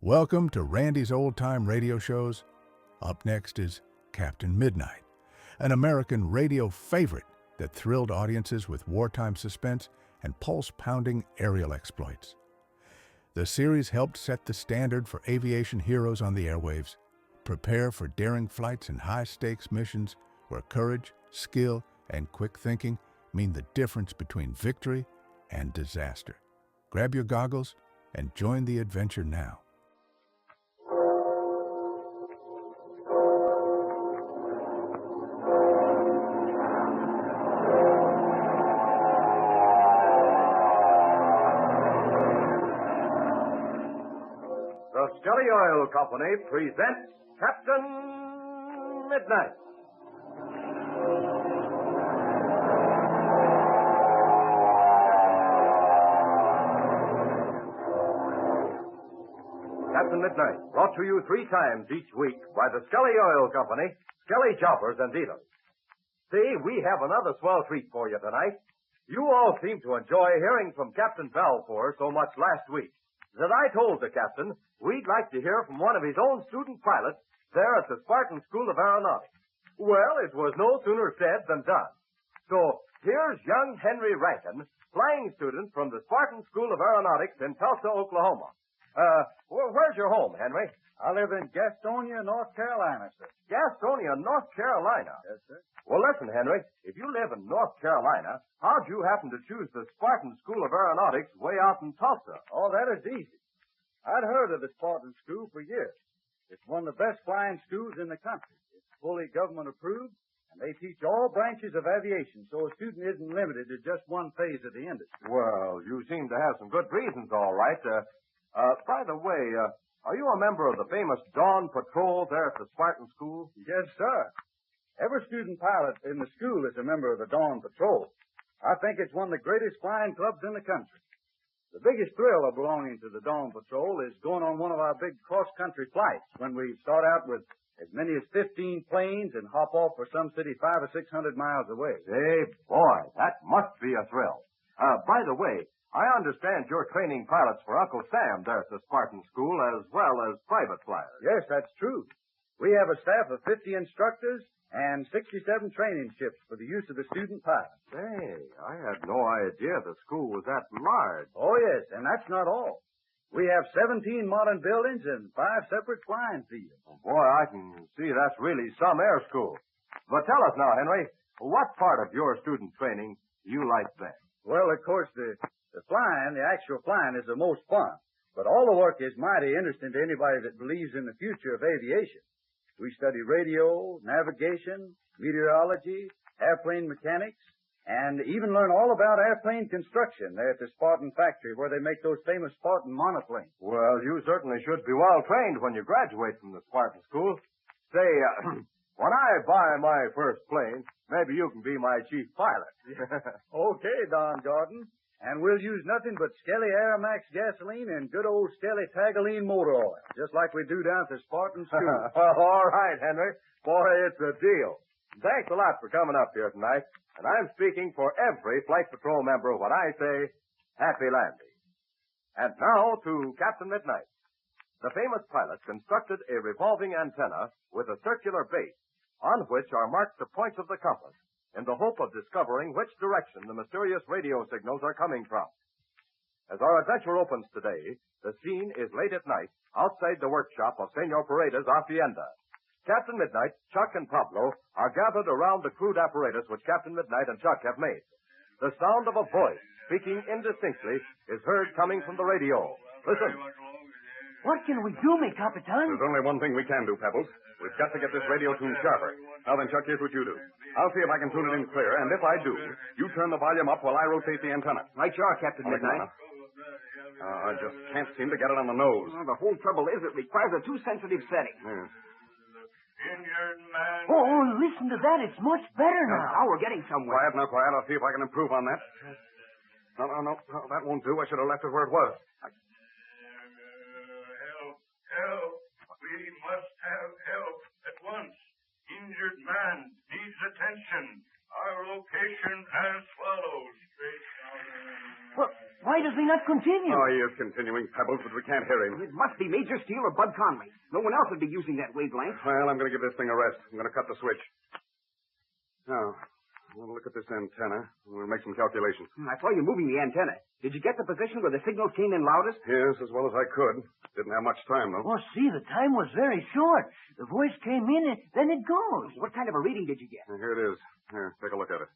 Welcome to Randy's Old Time Radio Shows. Up next is Captain Midnight, an American radio favorite that thrilled audiences with wartime suspense and pulse-pounding aerial exploits. The series helped set the standard for aviation heroes on the airwaves. Prepare for daring flights and high-stakes missions where courage, skill, and quick thinking mean the difference between victory and disaster. Grab your goggles and join the adventure now. The Skelly Oil Company presents Captain Midnight. Captain Midnight, brought to you 3 times each week by the Skelly Oil Company, Skelly Choppers and Dealers. See, we have another swell treat for you tonight. You all seem to enjoy hearing from Captain Balfour so much last week that I told the captain we'd like to hear from one of his own student pilots there at the Spartan School of Aeronautics. Well, it was no sooner said than done. So, here's young Henry Rankin, flying student from the Spartan School of Aeronautics in Tulsa, Oklahoma. Where's your home, Henry? I live in Gastonia, North Carolina, sir. Gastonia, North Carolina? Yes, sir. Well, listen, Henry, if you live in North Carolina, how'd you happen to choose the Spartan School of Aeronautics way out in Tulsa? Oh, that is easy. I'd heard of the Spartan School for years. It's one of the best flying schools in the country. It's fully government approved, and they teach all branches of aviation, so a student isn't limited to just one phase of the industry. Well, you seem to have some good reasons, all right. By the way, are you a member of the famous Dawn Patrol there at the Spartan School? Yes, sir. Every student pilot in the school is a member of the Dawn Patrol. I think it's one of the greatest flying clubs in the country. The biggest thrill of belonging to the Dawn Patrol is going on one of our big cross-country flights when we start out with as many as 15 planes and hop off for some city 500 or 600 miles away. Say, boy, that must be a thrill. By the way, I understand you're training pilots for Uncle Sam there at the Spartan School as well as private flyers. Yes, that's true. We have a staff of 50 instructors and 67 training ships for the use of the student pilots. Say, I had no idea the school was that large. Oh, yes, and that's not all. We have 17 modern buildings and 5 separate flying fields. Oh, boy, I can see that's really some air school. But tell us now, Henry, what part of your student training do you like best? Well, of course, the flying, the actual flying, is the most fun. But all the work is mighty interesting to anybody that believes in the future of aviation. We study radio, navigation, meteorology, airplane mechanics, and even learn all about airplane construction there at the Spartan factory where they make those famous Spartan monoplanes. Well, you certainly should be well trained when you graduate from the Spartan School. Say, when I buy my first plane, maybe you can be my chief pilot. Okay, Don Gordon. And we'll use nothing but Skelly Aeromax gasoline and good old Skelly Tagaline motor oil, just like we do down at the Spartan School. All right, Henry. Boy, it's a deal. Thanks a lot for coming up here tonight. And I'm speaking for every Flight Patrol member when I say, happy landing. And now to Captain Midnight. The famous pilot constructed a revolving antenna with a circular base on which are marked the points of the compass, in the hope of discovering which direction the mysterious radio signals are coming from. As our adventure opens today, the scene is late at night outside the workshop of Senor Paredes' hacienda. Captain Midnight, Chuck, and Pablo are gathered around the crude apparatus which Captain Midnight and Chuck have made. The sound of a voice, speaking indistinctly, is heard coming from the radio. Listen. What can we do, mi Capitan? There's only one thing we can do, Pebbles. We've got to get this radio tuned sharper. Now then, Chuck, here's what you do. I'll see if I can tune it in clear, and if I do, you turn the volume up while I rotate the antenna. Right you are, Captain Midnight. I just can't seem to get it on the nose. Well, the whole trouble is it requires a too sensitive setting. Yeah. Injured man. Oh, listen to that. It's much better now. Now we're getting somewhere. Quiet, now, quiet. I'll see if I can improve on that. No, that won't do. I should have left it where it was. Help. We must have help at once. Injured man needs attention. Our location as follows. Well, why does simply not continue? Oh, he is continuing, Pebbles, but we can't hear him. It must be Major Steele or Bud Conley. No one else would be using that wavelength. Well, I'm going to give this thing a rest. I'm going to cut the switch. Now, we'll look at this antenna, and we'll make some calculations. I saw you moving the antenna. Did you get the position where the signals came in loudest? Yes, as well as I could. Didn't have much time, though. Oh, see, the time was very short. The voice came in, and then it goes. What kind of a reading did you get? Here it is. Here, take a look at it.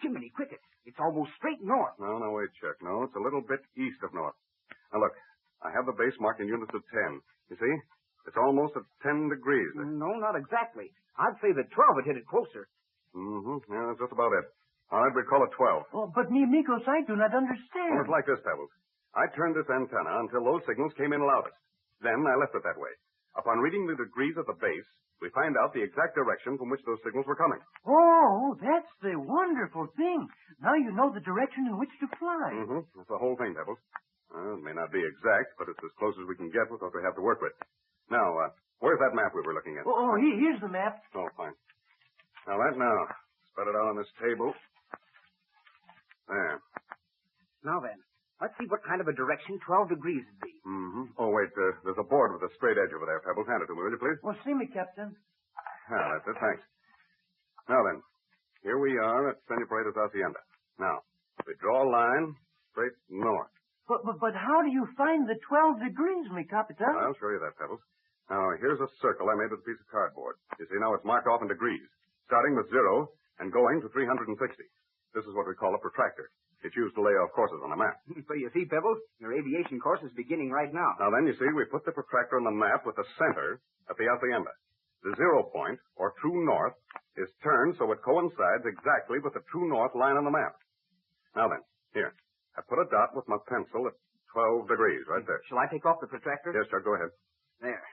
Jiminy cricket. It's almost straight north. No, wait, Chuck. No, it's a little bit east of north. Now, look, I have the base marked in units of 10. You see? It's almost at 10 degrees. No, not exactly. I'd say that 12 would hit it closer. Mm-hmm. Yeah, that's just about it. All right, we'd call it 12. Oh, but me amigos, I do not Well, understand. it's like this, Pebbles. I turned this antenna until those signals came in loudest. Then I left it that way. Upon reading the degrees at the base, we find out the exact direction from which those signals were coming. Oh, that's the wonderful thing. Now you know the direction in which to fly. Mm-hmm. That's the whole thing, Pebbles. Well, it may not be exact, but it's as close as we can get with what we have to work with. Now, where's that map we were looking at? Here's the map. Oh, fine. Now, spread it out on this table. There. Now then, let's see what kind of a direction 12 degrees would be. Mm-hmm. Oh, wait, there's a board with a straight edge over there, Pebbles. Hand it to me, will you, please? Well, see me, Captain. That's it, thanks. Now then, here we are at Senor Paredes Hacienda. Now, we draw a line straight north. But how do you find the 12 degrees, me Capitan? I'll show you that, Pebbles. Now, here's a circle I made with a piece of cardboard. You see, now it's marked off in degrees, starting with 0 and going to 360. This is what we call a protractor. It's used to lay off courses on a map. So you see, Pebbles, your aviation course is beginning right now. Now then, you see, we put the protractor on the map with the center at the hacienda. The 0 point, or true north, is turned so it coincides exactly with the true north line on the map. Now then, here. I put a dot with my pencil at 12 degrees right there. Shall I take off the protractor? Yes, Chuck, go ahead. There.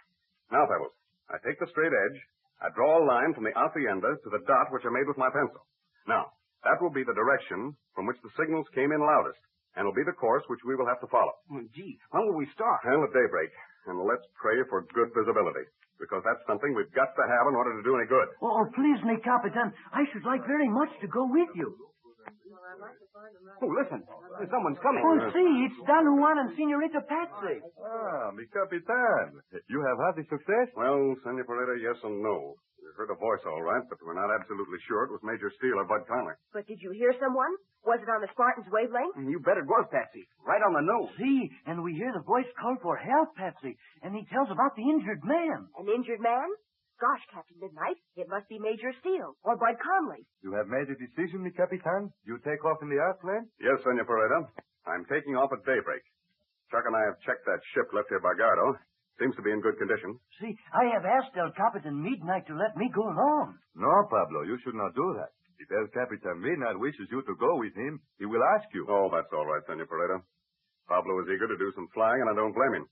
Now, Pebbles, I take the straight edge, I draw a line from the hacienda to the dot which I made with my pencil. Now, that will be the direction from which the signals came in loudest, and will be the course which we will have to follow. Gee, when will we start? Well, at daybreak, and let's pray for good visibility, because that's something we've got to have in order to do any good. Oh, please, me Capitan, I should like very much to go with you. Oh, listen. Someone's coming. Oh, see, it's Don Juan and Senorita Patsy. Ah, mi capitan. You have had the success? Well, Senor Pereira, yes and no. We heard a voice all right, but we're not absolutely sure it was Major Steele or Bud Conley. But did you hear someone? Was it on the Spartan's wavelength? You bet it was, Patsy. Right on the nose. See, and we hear the voice call for help, Patsy, and he tells about the injured man. An injured man? Gosh, Captain Midnight, it must be Major Steele or Bud Conley. You have made a decision, mi capitan? You take off in the airplane? Yes, Senor Pereira. I'm taking off at daybreak. Chuck and I have checked that ship left here by Gardo. Seems to be in good condition. See, I have asked El Capitan Midnight to let me go along. No, Pablo, you should not do that. If El Capitan Midnight wishes you to go with him, he will ask you. Oh, that's all right, Senor Pereira. Pablo is eager to do some flying, and I don't blame him.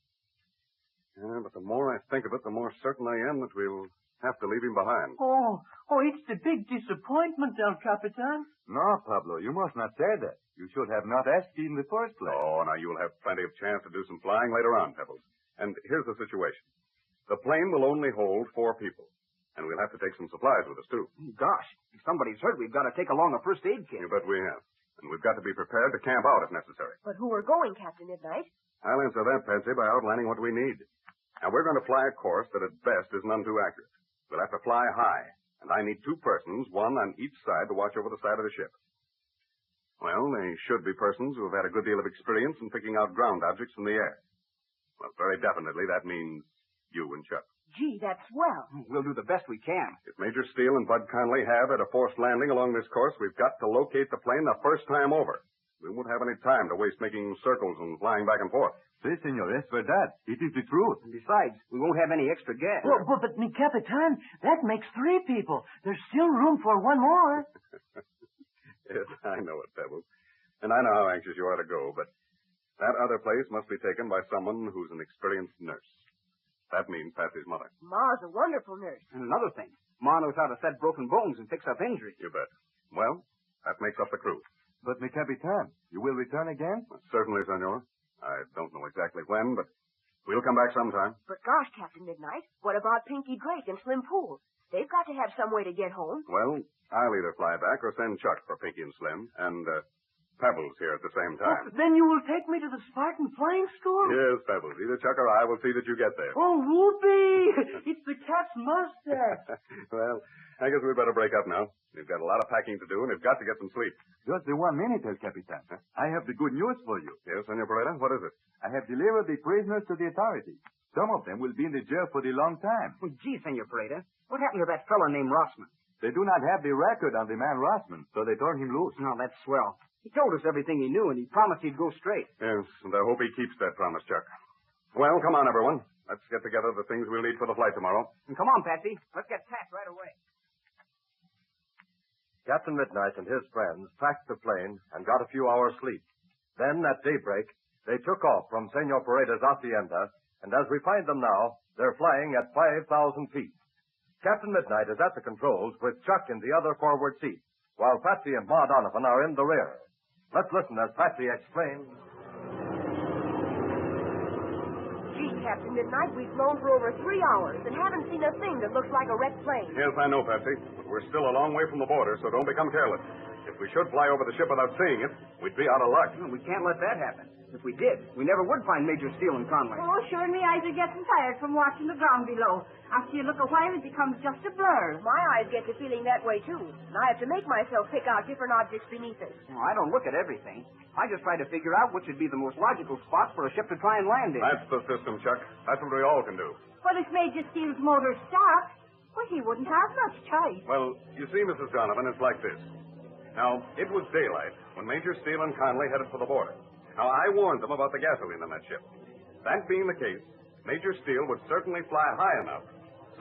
Yeah, but the more I think of it, the more certain I am that we'll have to leave him behind. Oh, it's the big disappointment, El Capitan. No, Pablo, you must not say that. You should have not asked in the first place. Oh, now you'll have plenty of chance to do some flying later on, Pebbles. And here's the situation. The plane will only hold 4 people, and we'll have to take some supplies with us, too. Gosh, if somebody's hurt, we've got to take along a first aid kit. You bet we have. And we've got to be prepared to camp out if necessary. But who are going, Captain Midnight? I'll answer that, Patsy, by outlining what we need. Now, we're going to fly a course that at best is none too accurate. We'll have to fly high, and I need 2 persons, one on each side, to watch over the side of the ship. Well, they should be persons who have had a good deal of experience in picking out ground objects from the air. Well, very definitely, that means you and Chuck. Gee, that's swell. We'll do the best we can. If Major Steele and Bud Conley have had a forced landing along this course, we've got to locate the plane the first time over. We won't have any time to waste making circles and flying back and forth. Si, senor, es verdad. It is the truth. And besides, we won't have any extra gas. But mi Capitan, that makes 3 people. There's still room for 1 more. Yes, I know it, Pebbles. And I know how anxious you are to go, but that other place must be taken by someone who's an experienced nurse. That means Patsy's mother. Ma's a wonderful nurse. And another thing, Ma knows how to set broken bones and fix up injuries. You bet. Well, that makes up the crew. But, mi capitan, you will return again? Certainly, senor. I don't know exactly when, but we'll come back sometime. But gosh, Captain Midnight, what about Pinky Drake and Slim Pool? They've got to have some way to get home. Well, I'll either fly back or send Chuck for Pinky and Slim. And, Pebbles here at the same time. Then you will take me to the Spartan Flying School? Yes, Pebbles. Either Chuck or I will see that you get there. Oh, whoopee! It's the cat's mustache. Well, I guess we'd better break up now. We've got a lot of packing to do, and we've got to get some sleep. Just the 1 minute, El Capitan. I have the good news for you. Yes, Senor Pereira? What is it? I have delivered the prisoners to the authorities. Some of them will be in the jail for the long time. Well, gee, Senor Pereira, what happened to that fellow named Rossman? They do not have the record on the man Rossman, so they turned him loose. No, that's swell. He told us everything he knew, and he promised he'd go straight. Yes, and I hope he keeps that promise, Chuck. Well, come on, everyone. Let's get together the things we'll need for the flight tomorrow. And come on, Patsy. Let's get packed right away. Captain Midnight and his friends packed the plane and got a few hours' sleep. Then, at daybreak, they took off from Senor Pereira's hacienda, and as we find them now, they're flying at 5,000 feet. Captain Midnight is at the controls with Chuck in the other forward seat, while Patsy and Ma Donovan are in the rear. Let's listen as Patsy explains. Gee, Captain Midnight, we've flown for over 3 hours and haven't seen a thing that looks like a wrecked plane. Yes, I know, Patsy, but we're still a long way from the border, so don't become careless. If we should fly over the ship without seeing it, we'd be out of luck. No, we can't let that happen. If we did, we never would find Major Steele and Conley. Oh, sure, me eyes are getting tired from watching the ground below. After you look a while, it becomes just a blur. My eyes get to feeling that way, too. And I have to make myself pick out different objects beneath us. No, I don't look at everything. I just try to figure out which would be the most logical spot for a ship to try and land in. That's the system, Chuck. That's what we all can do. Well, if Major Steele's motor stopped, well, he wouldn't have much choice. Well, you see, Mrs. Donovan, it's like this. Now, it was daylight when Major Steele and Conley headed for the border. Now, I warned them about the gasoline in that ship. That being the case, Major Steele would certainly fly high enough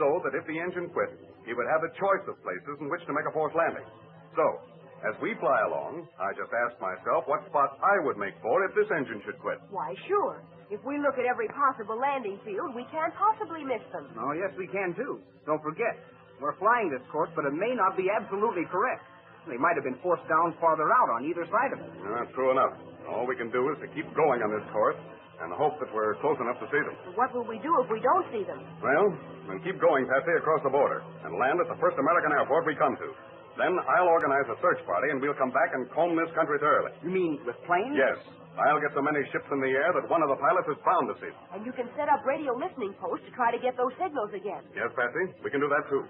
so that if the engine quit, he would have a choice of places in which to make a forced landing. So, as we fly along, I just asked myself what spots I would make for if this engine should quit. Why, sure. If we look at every possible landing field, we can't possibly miss them. Oh, yes, we can, too. Don't forget, we're flying this course, but it may not be absolutely correct. They might have been forced down farther out on either side of it. True enough. All we can do is to keep going on this course and hope that we're close enough to see them. What will we do if we don't see them? Well, we'll keep going, Patsy, across the border and land at the first American airport we come to. Then I'll organize a search party, and we'll come back and comb this country thoroughly. You mean with planes? Yes. I'll get so many ships in the air that one of the pilots is bound to see them. And you can set up radio listening posts to try to get those signals again. Yes, Patsy, we can do that, too.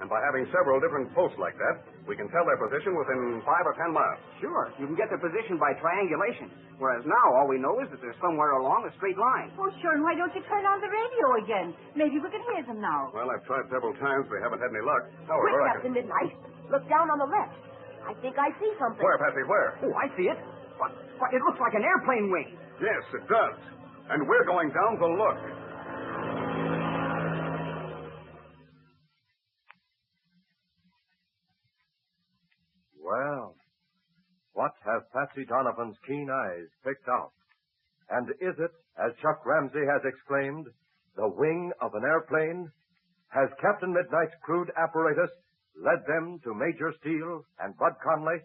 And by having several different posts like that, we can tell their position within 5 or 10 miles. Sure. You can get their position by triangulation. Whereas now, all we know is that they're somewhere along a straight line. Oh, sure, and why don't you turn on the radio again? Maybe we can hear them now. Well, I've tried several times. We haven't had any luck. Quick, However, Captain Midnight. Look down on the left. I think I see something. Where, Patsy, where? Oh, I see it. What? It looks like an airplane wing. Yes, it does. And we're going down to look. Well, what have Patsy Donovan's keen eyes picked out? And is it, as Chuck Ramsey has exclaimed, the wing of an airplane? Has Captain Midnight's crude apparatus led them to Major Steele and Bud Conley?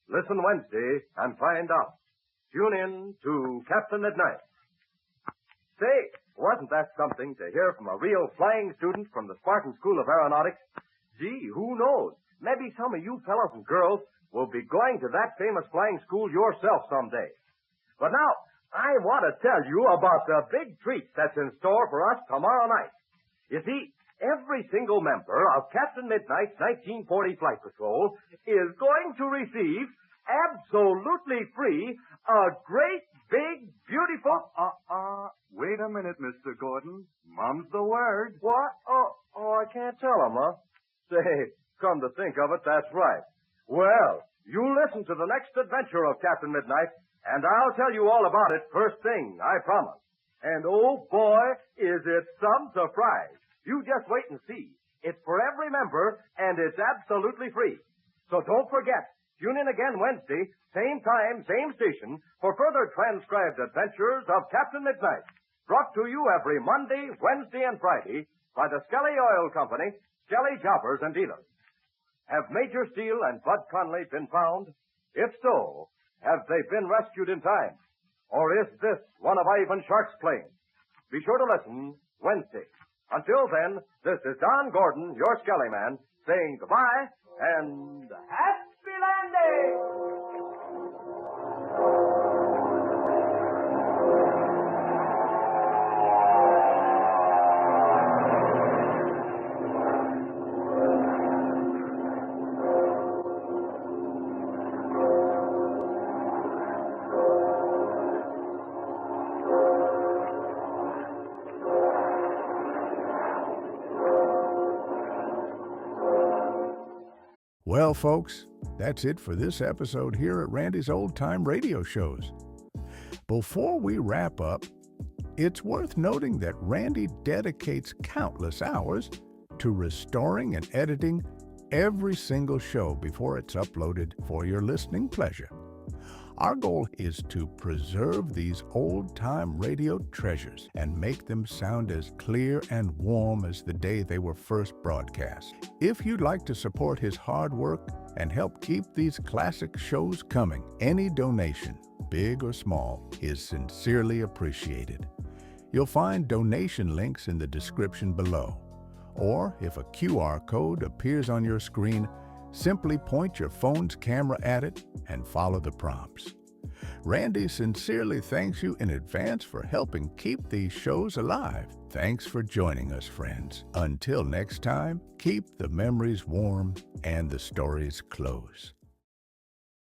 Listen Wednesday and find out. Tune in to Captain Midnight. Say, wasn't that something to hear from a real flying student from the Spartan School of Aeronautics? Gee, who knows? Maybe some of you fellows and girls will be going to that famous flying school yourself someday. But now, I want to tell you about the big treat that's in store for us tomorrow night. You see, every single member of Captain Midnight's 1940 Flight Patrol is going to receive, absolutely free, a great, big, beautiful... Wait a minute, Mr. Gordon. Mum's the word. What? Oh, I can't tell him, huh? Say, come to think of it, that's right. Well, you listen to the next adventure of Captain Midnight, and I'll tell you all about it first thing, I promise. And oh boy, is it some surprise. You just wait and see. It's for every member, and it's absolutely free. So don't forget, tune in again Wednesday, same time, same station, for further transcribed adventures of Captain Midnight. Brought to you every Monday, Wednesday, and Friday by the Skelly Oil Company, Skelly Jobbers and Dealers. Have Major Steele and Bud Conley been found? If so, have they been rescued in time? Or is this one of Ivan Shark's planes? Be sure to listen Wednesday. Until then, this is Don Gordon, your Skelly Man, saying goodbye and happy landing! Well, folks, that's it for this episode here at Randy's Old Time Radio Shows. Before we wrap up, it's worth noting that Randy dedicates countless hours to restoring and editing every single show before it's uploaded for your listening pleasure. Our goal is to preserve these old-time radio treasures and make them sound as clear and warm as the day they were first broadcast. If you'd like to support his hard work and help keep these classic shows coming, any donation, big or small, is sincerely appreciated. You'll find donation links in the description below. Or if a QR code appears on your screen, simply point your phone's camera at it and follow the prompts. Randy sincerely thanks you in advance for helping keep these shows alive. Thanks for joining us, friends. Until next time, keep the memories warm and the stories close.